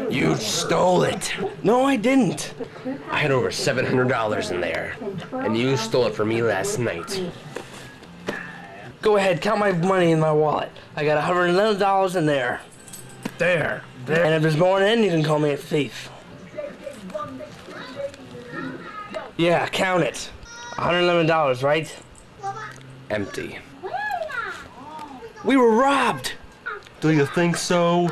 You stole it. No, I didn't. I had over $700 in there, and you stole it from me last night. Go ahead, count my money in my wallet. I got $111 in there. There. And if there's more in, you can call me a thief. Yeah, count it. $111, right? Empty. We were robbed. Do you think so?